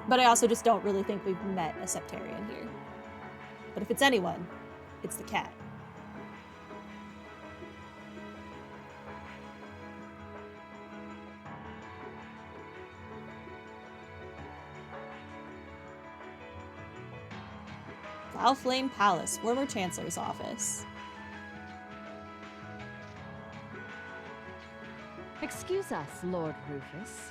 But I also just don't really think we've met a Septarian here. But if it's anyone, it's the cat. Valflame Palace, former Chancellor's office. Excuse us, Lord Rufus.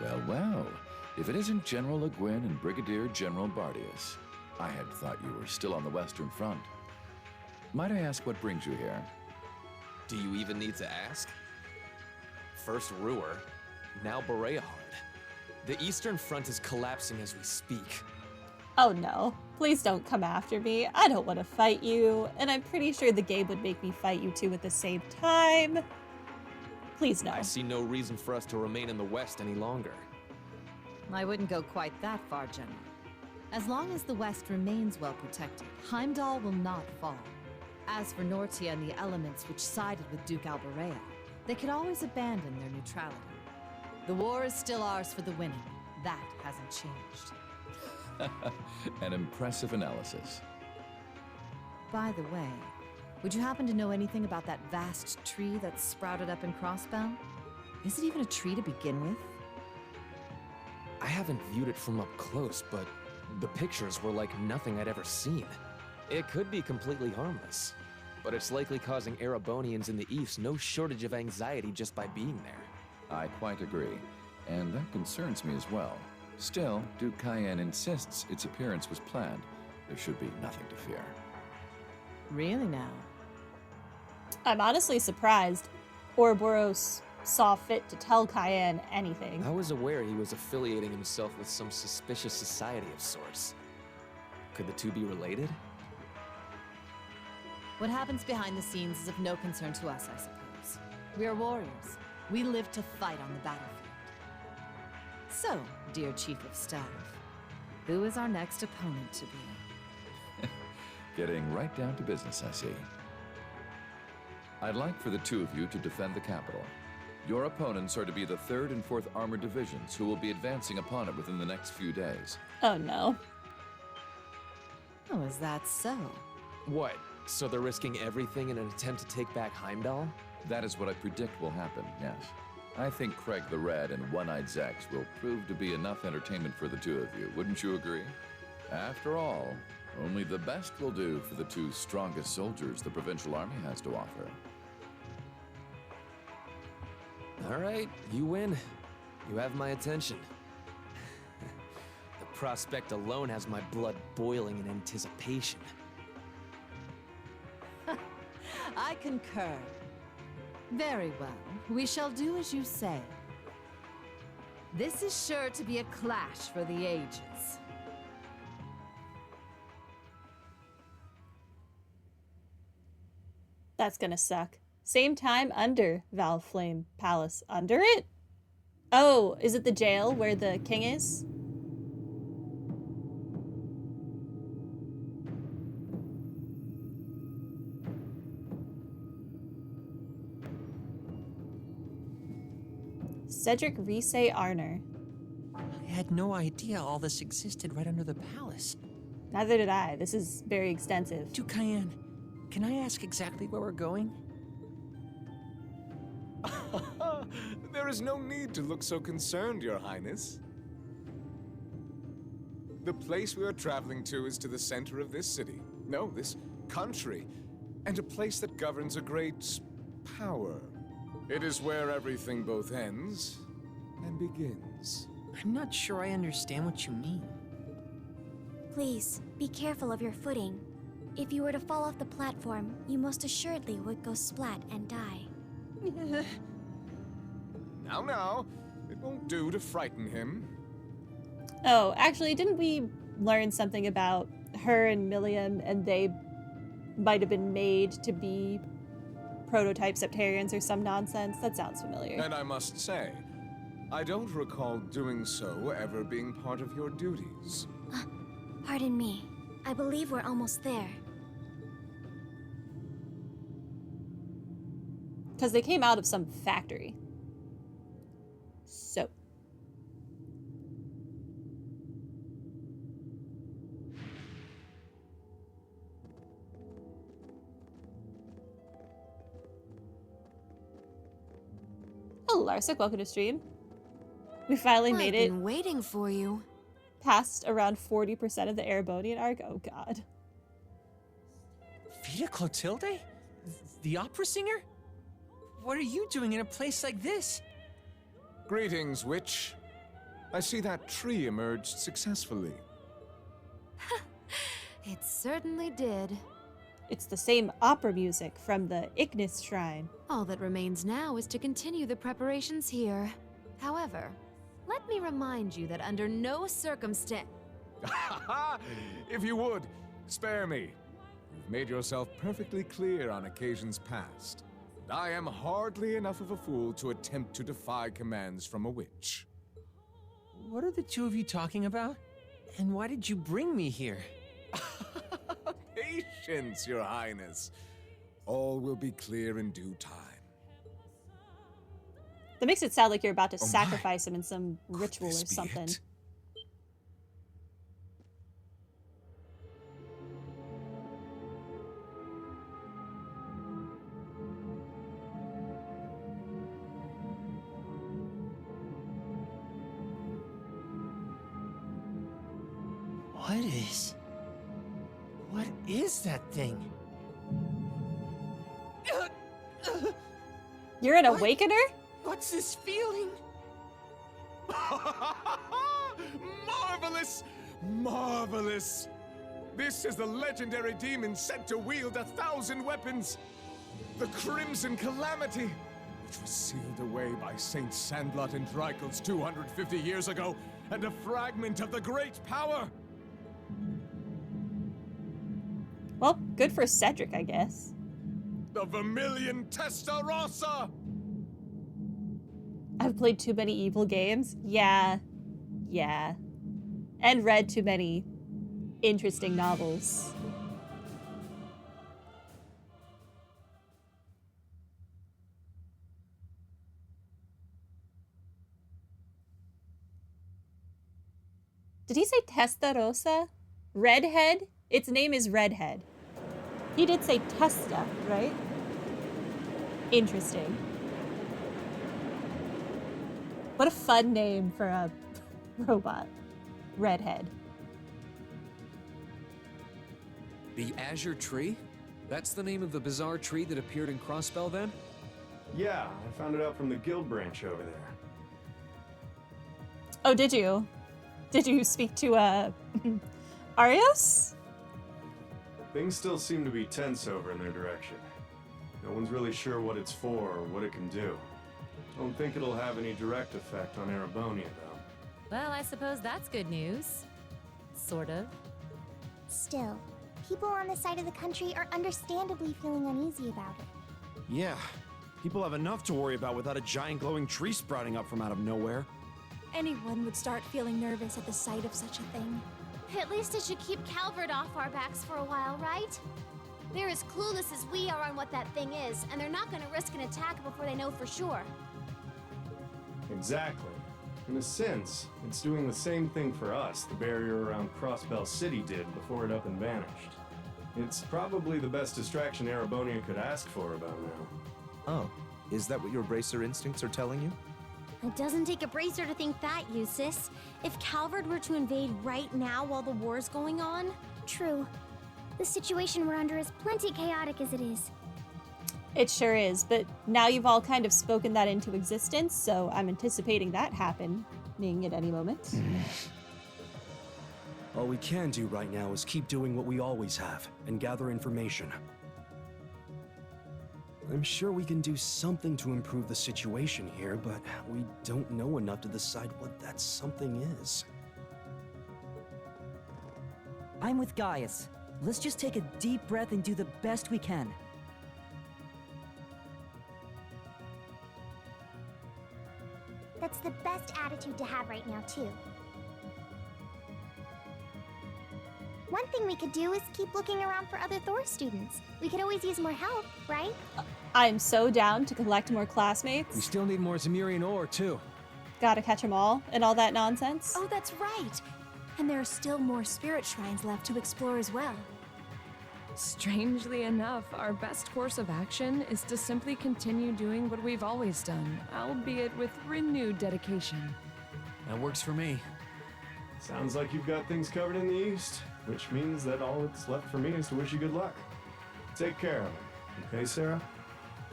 Well, well. If it isn't General Le Guin and Brigadier General Bardius, I had thought you were still on the Western Front. Might I ask what brings you here? Do you even need to ask? First Ruhr, now Bereahard. The Eastern Front is collapsing as we speak. Oh no, please don't come after me. I don't want to fight you, and I'm pretty sure the game would make me fight you two at the same time. Please no. I see no reason for us to remain in the West any longer. I wouldn't go quite that far, General. As long as the West remains well protected, Heimdall will not fall. As for Nortia and the elements which sided with Duke Alberea, they could always abandon their neutrality. The war is still ours for the winning. That hasn't changed. An impressive analysis. By the way, would you happen to know anything about that vast tree that's sprouted up in Crossbound? Is it even a tree to begin with? I haven't viewed it from up close, but the pictures were like nothing I'd ever seen. It could be completely harmless, but it's likely causing Erebonians in the East no shortage of anxiety just by being there. I quite agree, and that concerns me as well. Still, Duke Cayenne insists its appearance was planned. There should be nothing to fear. Really now? I'm honestly surprised Ouroboros saw fit to tell Cayenne anything. I was aware he was affiliating himself with some suspicious society of sorts. Could the two be related? What happens behind the scenes is of no concern to us, I suppose. We are warriors. We live to fight on the battlefield. So, dear Chief of Staff, who is our next opponent to be? Getting right down to business, I see. I'd like for the two of you to defend the capital. Your opponents are to be the 3rd and 4th Armored Divisions, who will be advancing upon it within the next few days. Oh no. Oh, is that so? What? So they're risking everything in an attempt to take back Heimdall? That is what I predict will happen, yes. I think Craig the Red and One-Eyed Zex will prove to be enough entertainment for the two of you, wouldn't you agree? After all, only the best will do for the two strongest soldiers the Provincial Army has to offer. All right, you win. You have my attention. The prospect alone has my blood boiling in anticipation. I concur. Very well. We shall do as you say. This is sure to be a clash for the ages. That's gonna suck. Same time under Valflame Palace. Under it? Oh, is it the jail where the king is? Cedric Rise Arner. I had no idea all this existed right under the palace. Neither did I. This is very extensive. To Cayenne, can I ask exactly where we're going? There is no need to look so concerned, Your Highness. The place we are traveling to is to the center of this city. No, this country. And a place that governs a great power. It is where everything both ends and begins. I'm not sure I understand what you mean. Please, be careful of your footing. If you were to fall off the platform, you most assuredly would go splat and die. Now, it won't do to frighten him. Oh, actually, didn't we learn something about her and Milliam, and they might have been made to be prototype Septarians or some nonsense? That sounds familiar. And I must say, I don't recall doing so ever being part of your duties. Pardon me. I believe we're almost there. Because they came out of some factory. So. Oh, Larsic, welcome to stream. We finally made it I've been waiting for you. past around 40% of the Erebonian arc. Oh god. Vida Clotilde? The opera singer? What are you doing in a place like this? Greetings, witch. I see that tree emerged successfully. It certainly did. It's the same opera music from the Ignis Shrine. All that remains now is to continue the preparations here. However, let me remind you that under no circumstance... If you would, spare me. You've made yourself perfectly clear on occasions past. I am hardly enough of a fool to attempt to defy commands from a witch. What are the two of you talking about? And why did you bring me here? Patience, Your Highness. All will be clear in due time. That makes it sound like you're about to Oh my. sacrifice him in some Could ritual or this be something. it? What is that thing? You're an What? awakener? What's this feeling? Marvelous! Marvelous! This is the legendary demon sent to wield 1,000 weapons. The Crimson Calamity, which was sealed away by Saint Sandlot and Drycles 250 years ago, and a fragment of the great power. Well, good for Cedric, I guess. The Vermilion Testarossa! I've played too many evil games. Yeah. Yeah. And read too many interesting novels. Did he say Testarossa? Redhead? Its name is Redhead. He did say Testa, right? Interesting. What a fun name for a robot. Redhead. The Azure Tree? That's the name of the bizarre tree that appeared in Crossbell then? Yeah, I found it out from the guild branch over there. Oh, did you? Did you speak to, Arios? Things still seem to be tense over in their direction. No one's really sure what it's for or what it can do. Don't think it'll have any direct effect on Erebonia, though. Well, I suppose that's good news. Sort of. Still, people on this side of the country are understandably feeling uneasy about it. Yeah, people have enough to worry about without a giant glowing tree sprouting up from out of nowhere. Anyone would start feeling nervous at the sight of such a thing. At least it should keep Calvert off our backs for a while, right? They're as clueless as we are on what that thing is, and they're not gonna risk an attack before they know for sure. Exactly. In a sense, it's doing the same thing for us the barrier around Crossbell City did before it up and vanished. It's probably the best distraction Erebonia could ask for about now. Oh, is that what your bracer instincts are telling you? It doesn't take a bracer to think that, Eustace. If Calvert were to invade right now while the war's going on... True. The situation we're under is plenty chaotic as it is. It sure is, but now you've all kind of spoken that into existence, so I'm anticipating that happening at any moment. All we can do right now is keep doing what we always have and gather information. I'm sure we can do something to improve the situation here, but we don't know enough to decide what that something is. I'm with Gaius. Let's just take a deep breath and do the best we can. That's the best attitude to have right now, too. One thing we could do is keep looking around for other Thor students. We could always use more help, right? I'm so down to collect more classmates. We still need more Zemirian ore, too. Gotta catch them all and all that nonsense. Oh, that's right. And there are still more spirit shrines left to explore as well. Strangely enough, our best course of action is to simply continue doing what we've always done, albeit with renewed dedication. That works for me. Sounds like you've got things covered in the East, which means that all that's left for me is to wish you good luck. Take care of it. Okay, Sarah?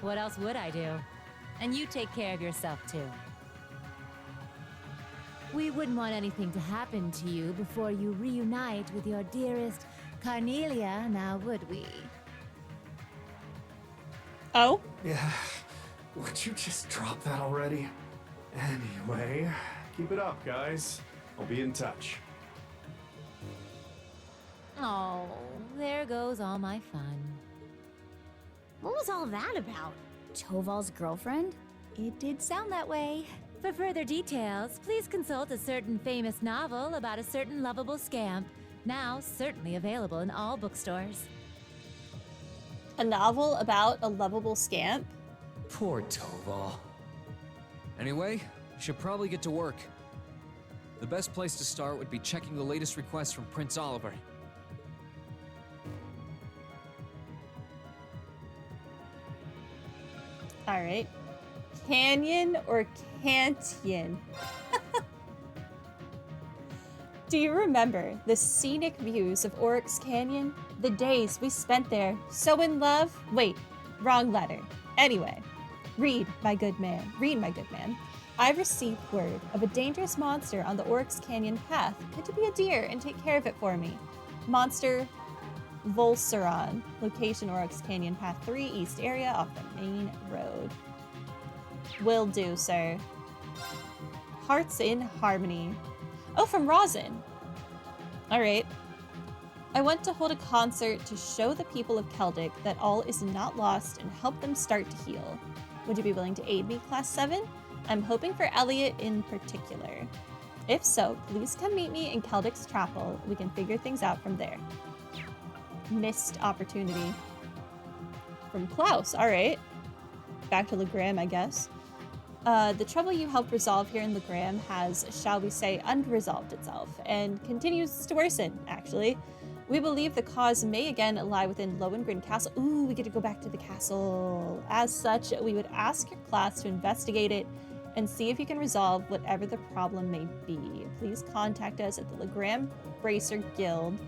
What else would I do? And you take care of yourself, too. We wouldn't want anything to happen to you before you reunite with your dearest Carnelia, now would we? Oh? Yeah. Would you just drop that already? Anyway, keep it up, guys. I'll be in touch. Oh, there goes all my fun. What was all that about? Toval's girlfriend? It did sound that way. For further details, please consult a certain famous novel about a certain lovable scamp, now certainly available in all bookstores. A novel about a lovable scamp? Poor Toval. Anyway, should probably get to work. The best place to start would be checking the latest requests from Prince Oliver. All right. Canyon or Cantian? Do you remember the scenic views of Oryx Canyon? The days we spent there, so in love? Wait, wrong letter. Anyway, read, my good man. I've received word of a dangerous monster on the Oryx Canyon path. Could you be a dear and take care of it for me? Monster Volceron. Location Oryx Canyon Path 3 East area off the main road. Will do, sir. Hearts in Harmony. Oh, from Rosin. Alright. I want to hold a concert to show the people of Keldic that all is not lost and help them start to heal. Would you be willing to aid me, Class 7? I'm hoping for Elliot in particular. If so, please come meet me in Keldic's chapel. We can figure things out from there. Missed opportunity. From Klaus, alright. Back to Legram, I guess. The trouble you helped resolve here in Legram has, shall we say, unresolved itself, and continues to worsen, actually. We believe the cause may again lie within Lohengrin Castle. Ooh, we get to go back to the castle. As such, we would ask your class to investigate it and see if you can resolve whatever the problem may be. Please contact us at the Legram Bracer Guild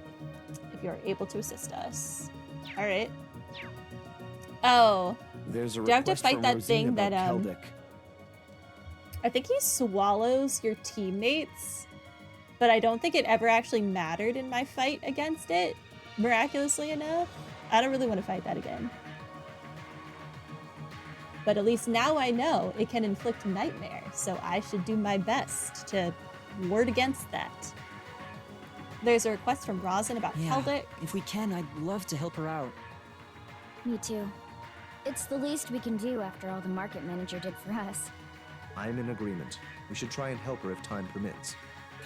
if you're able to assist us. Alright. Oh. There's a do I have to request fight from that Rosina thing that, about Keldic. I think he swallows your teammates, but I don't think it ever actually mattered in my fight against it, miraculously enough. I don't really want to fight that again. But at least now I know it can inflict nightmare, so I should do my best to ward against that. There's a request from Rosin about Keldic. If we can, I'd love to help her out. Me too. It's the least we can do after all the market manager did for us. I'm in agreement. We should try and help her if time permits.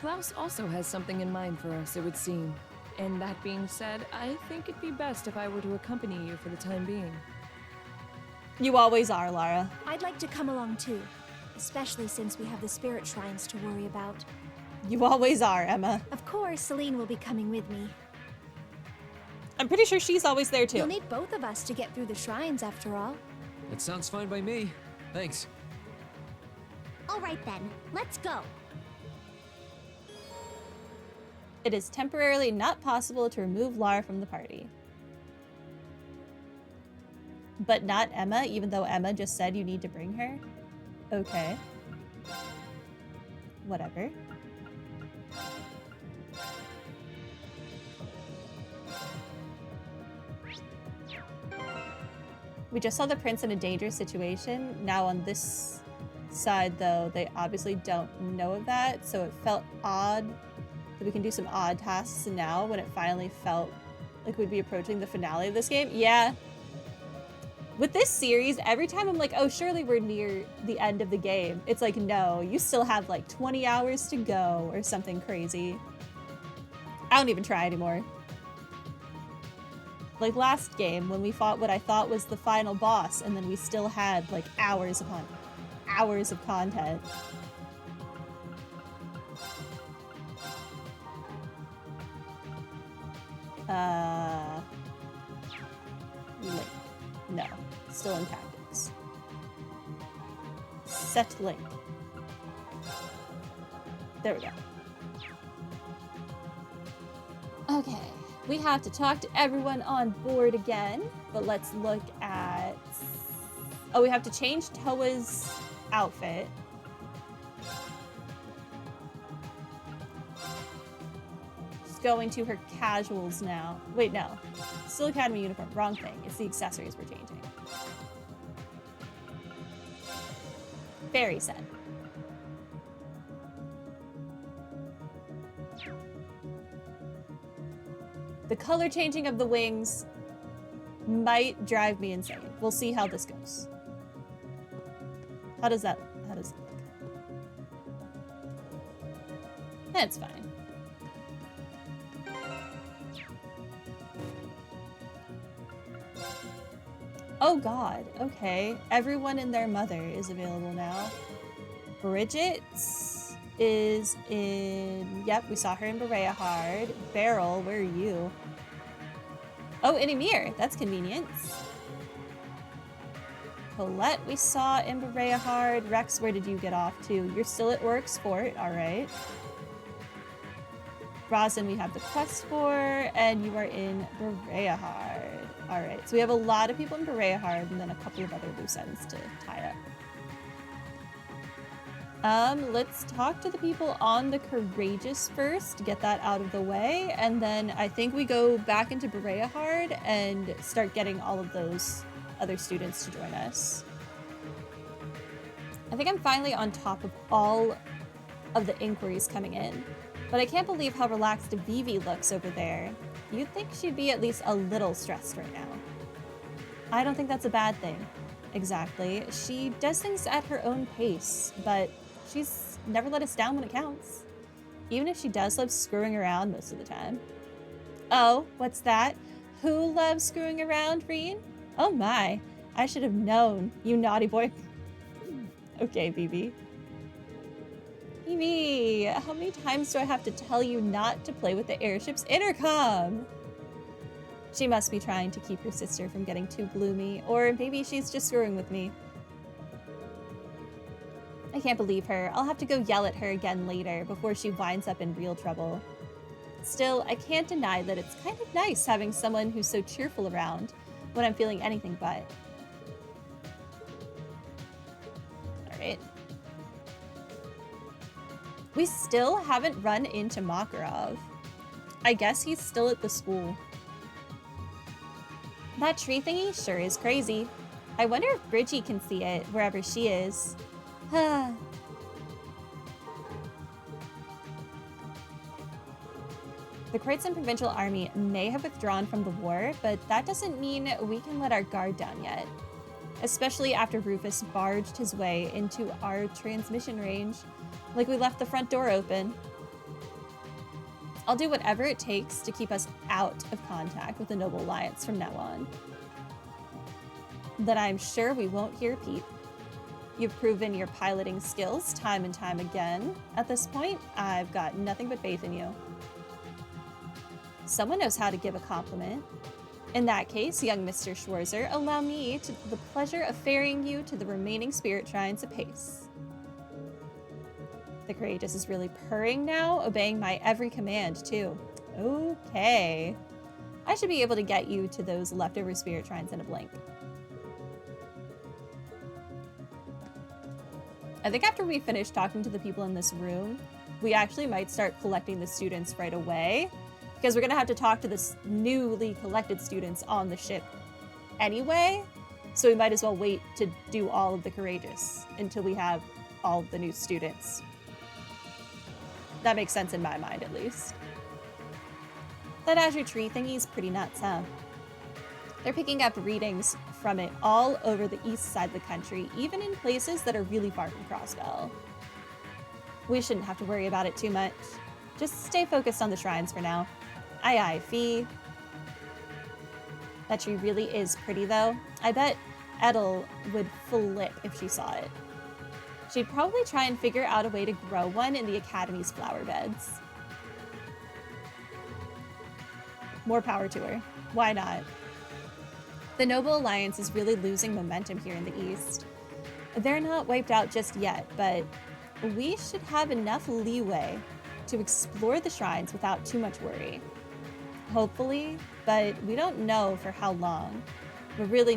Klaus also has something in mind for us, it would seem. And that being said, I think it'd be best if I were to accompany you for the time being. You always are, Lara. I'd like to come along too, especially since we have the spirit shrines to worry about. You always are, Emma. Of course, Celine will be coming with me. I'm pretty sure she's always there too. You'll need both of us to get through the shrines after all. That sounds fine by me. Thanks. All right then, let's go. It is temporarily not possible to remove Lara from the party. But not Emma, even though Emma just said you need to bring her? Okay. Whatever. We just saw the prince in a dangerous situation. Now on this side, though, they obviously don't know of that, so it felt odd that we can do some odd tasks now when it finally felt like we'd be approaching the finale of this game. Yeah. With this series, every time I'm like, oh, surely we're near the end of the game. It's like, no, you still have like 20 hours to go or something crazy. I don't even try anymore. Like last game when we fought what I thought was the final boss and then we still had like hours upon hours of content. Link. No. Still in tactics. Set link. There we go. Okay. We have to talk to everyone on board again, but let's look at... Oh, we have to change Toa's outfit. She's going to her casuals now. Wait, no. Still Academy uniform. Wrong thing. It's the accessories we're changing. Fairy set. The color changing of the wings might drive me insane. We'll see how this goes. How does it look? That's fine. Oh god, okay. Everyone and their mother is available now. Bridget is in... Yep, we saw her in Berea Hard. Beryl, where are you? Oh, in Emir. That's convenient. Colette, we saw in Berea Hard. Rex, where did you get off to? You're still at Oric's Fort. All right. Rosin, we have the quest for, and you are in Berea Hard. All right. So we have a lot of people in Berea Hard, and then a couple of other loose ends to tie up. Let's talk to the people on the Courageous first, get that out of the way, and then I think we go back into Berea Hard and start getting all of those other students to join us. I think I'm finally on top of all of the inquiries coming in, but I can't believe how relaxed Vivi looks over there. You'd think she'd be at least a little stressed right now. I don't think that's a bad thing. Exactly. She does things at her own pace, but she's never let us down when it counts. Even if she does love screwing around most of the time. Oh, what's that? Who loves screwing around, Reen? Oh my, I should have known, you naughty boy. Okay, Vivi. Vivi, how many times do I have to tell you not to play with the airship's intercom? She must be trying to keep her sister from getting too gloomy, or maybe she's just screwing with me. I can't believe her. I'll have to go yell at her again later before she winds up in real trouble. Still, I can't deny that it's kind of nice having someone who's so cheerful around when I'm feeling anything but. Alright. We still haven't run into Makarov. I guess he's still at the school. That tree thingy sure is crazy. I wonder if Bridgie can see it wherever she is. The Kreutzer Provincial Army may have withdrawn from the war, but that doesn't mean we can let our guard down yet. Especially after Rufus barged his way into our transmission range, like we left the front door open. I'll do whatever it takes to keep us out of contact with the Noble Alliance from now on. Then I'm sure we won't hear a peep. You've proven your piloting skills time and time again. At this point, I've got nothing but faith in you. Someone knows how to give a compliment. In that case, young Mr. Schwarzer, allow me the pleasure of ferrying you to the remaining spirit shrines apace. The Courageous is really purring now, obeying my every command, too. Okay. I should be able to get you to those leftover spirit shrines in a blink. I think after we finish talking to the people in this room, we actually might start collecting the students right away, because we're going to have to talk to the newly collected students on the ship anyway, so we might as well wait to do all of the Courageous until we have all of the new students. That makes sense in my mind, at least. That Azure Tree thingy's pretty nuts, huh? They're picking up readings from it all over the east side of the country, even in places that are really far from Crossbell. We shouldn't have to worry about it too much. Just stay focused on the shrines for now. Aye aye, Fee. That tree really is pretty though. I bet Edel would flip if she saw it. She'd probably try and figure out a way to grow one in the Academy's flower beds. More power to her. Why not? The Noble Alliance is really losing momentum here in the East. They're not wiped out just yet, but we should have enough leeway to explore the shrines without too much worry. Hopefully, but we don't know for how long. We've really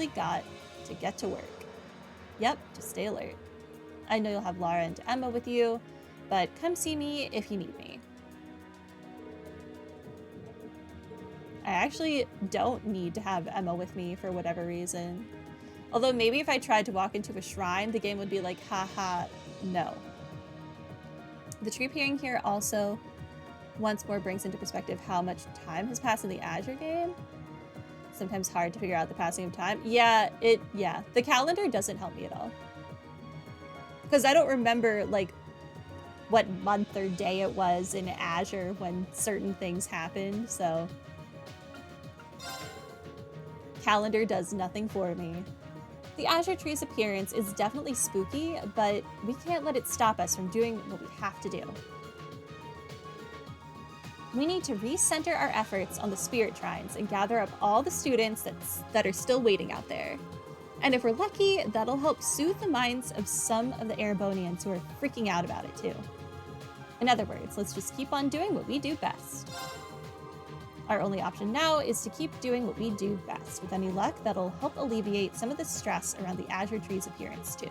got to get to work. Yep, just stay alert. I know you'll have Lara and Emma with you, but come see me if you need me. I actually don't need to have Emma with me for whatever reason. Although maybe if I tried to walk into a shrine, the game would be like, haha, no. The tree appearing here also once more brings into perspective how much time has passed in the Azure game. Sometimes hard to figure out the passing of time. Yeah, the calendar doesn't help me at all. Because I don't remember, like, what month or day it was in Azure when certain things happened, so... Calendar does nothing for me. The Azure Tree's appearance is definitely spooky, but we can't let it stop us from doing what we have to do. We need to recenter our efforts on the Spirit Shrines and gather up all the students that are still waiting out there. And if we're lucky, that'll help soothe the minds of some of the Erebonians who are freaking out about it too. In other words, let's just keep on doing what we do best. Our only option now is to keep doing what we do best. With any luck, that'll help alleviate some of the stress around the Azure Tree's appearance too.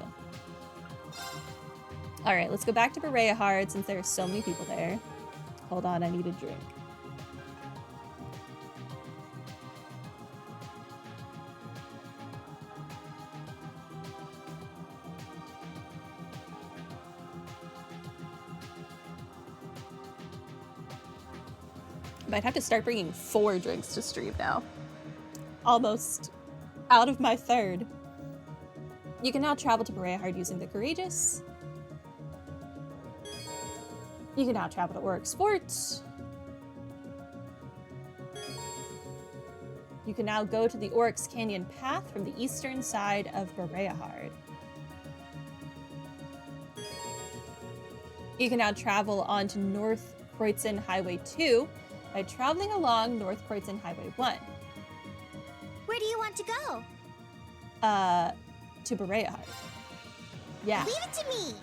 Alright, let's go back to Berea Hard since there are so many people there. Hold on, I need a drink. Might have to start bringing 4 drinks to stream now. Almost out of my third. You can now travel to Berea Hard using the Courageous. You can now travel to Oryx Fort. You can now go to the Oryx Canyon Path from the eastern side of Berea Hard. You can now travel on to North Kreutzen Highway 2 by traveling along North Kreutzen Highway 1. Where do you want to go? To Berea Hard. Yeah. Leave it to me!